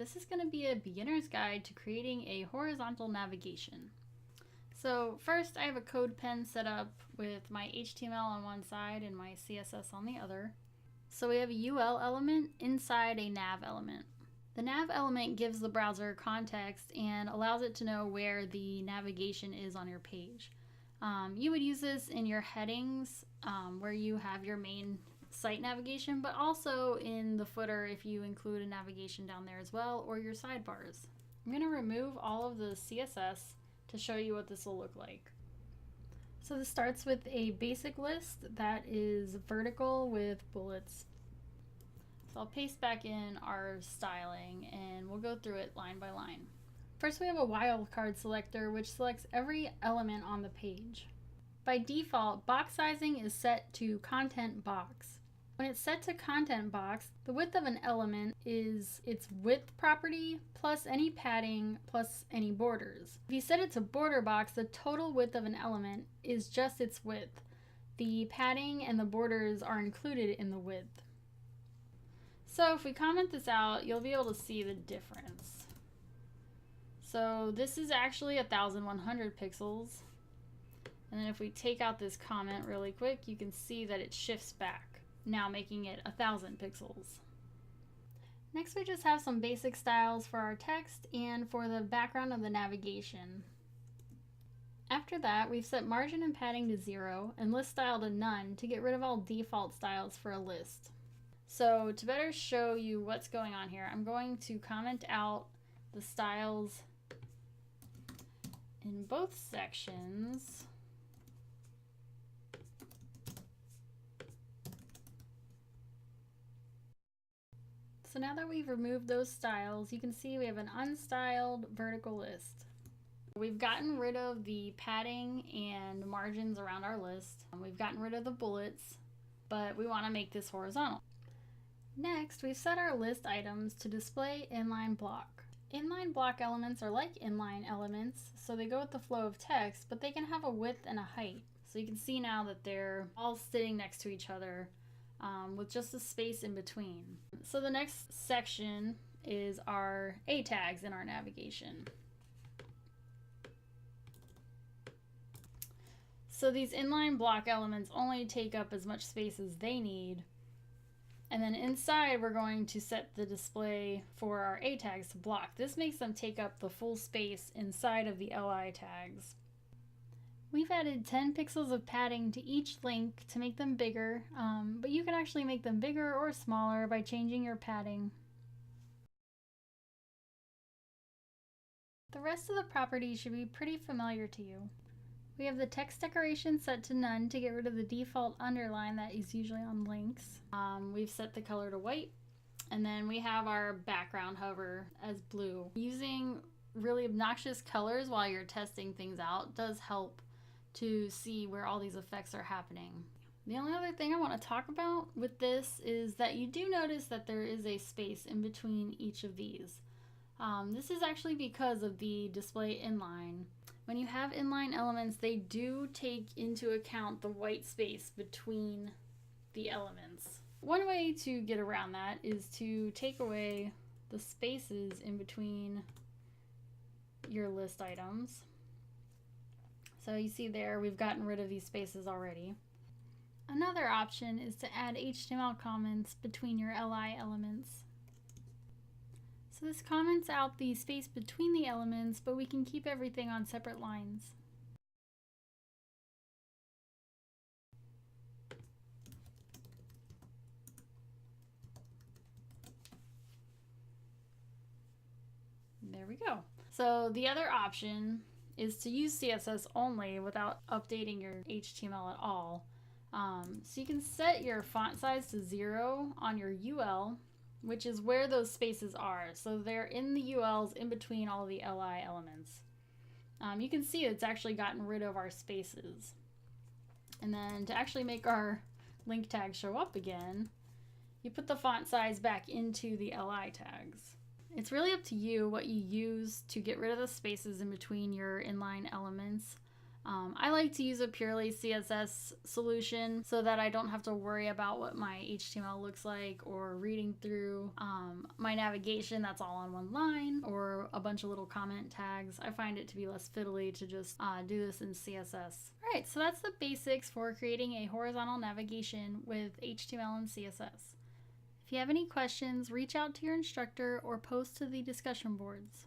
This is going to be a beginner's guide to creating a horizontal navigation. So first I have a CodePen set up with my HTML on one side and my CSS on the other. So we have a UL element inside a nav element. The nav element gives the browser context and allows it to know where the navigation is on your page. You would use this in your headings where you have your main site navigation, but also in the footer if you include a navigation down there as well, or your sidebars. I'm going to remove all of the CSS to show you what this will look like. So this starts with a basic list that is vertical with bullets. So I'll paste back in our styling and we'll go through it line by line. First we have a wildcard selector which selects every element on the page. By default, box sizing is set to content box. When it's set to content box, the width of an element is its width property plus any padding plus any borders. If you set it to border box, the total width of an element is just its width. The padding and the borders are included in the width. So if we comment this out, you'll be able to see the difference. So this is actually 1100 pixels. And then if we take out this comment really quick, you can see that it shifts back, now making it 1000 pixels. Next we just have some basic styles for our text and for the background of the navigation. After that, we've set margin and padding to 0 and list style to none to get rid of all default styles for a list. So to better show you what's going on here, I'm going to comment out the styles in both sections. So now that we've removed those styles, you can see we have an unstyled vertical list. We've gotten rid of the padding and margins around our list. We've gotten rid of the bullets, but we want to make this horizontal. Next, we've set our list items to display inline block. Inline block elements are like inline elements, so they go with the flow of text, but they can have a width and a height. So you can see now that they're all sitting next to each other with just a space in between. So the next section is our A tags in our navigation. So these inline block elements only take up as much space as they need. And then inside we're going to set the display for our A tags to block. This makes them take up the full space inside of the LI tags. We've added 10 pixels of padding to each link to make them bigger, but you can actually make them bigger or smaller by changing your padding. The rest of the properties should be pretty familiar to you. We have the text decoration set to none to get rid of the default underline that is usually on links. We've set the color to white, and then we have our background hover as blue. Using really obnoxious colors while you're testing things out does help to see where all these effects are happening. The only other thing I want to talk about with this is that you do notice that there is a space in between each of these. This is actually because of the display inline. When you have inline elements, they do take into account the white space between the elements. One way to get around that is to take away the spaces in between your list items. So you see there, we've gotten rid of these spaces already. Another option is to add HTML comments between your LI elements. So this comments out the space between the elements, but we can keep everything on separate lines. There we go. So the other option is to use CSS only without updating your HTML at all. So you can set your font size to 0 on your UL, which is where those spaces are. So they're in the ULs in between all the LI elements. You can see it's actually gotten rid of our spaces. And then to actually make our link tag show up again, you put the font size back into the LI tags. It's really up to you what you use to get rid of the spaces in between your inline elements. I like to use a purely CSS solution so that I don't have to worry about what my HTML looks like or reading through my navigation that's all on one line or a bunch of little comment tags. I find it to be less fiddly to just do this in CSS. Alright, so that's the basics for creating a horizontal navigation with HTML and CSS. If you have any questions, reach out to your instructor or post to the discussion boards.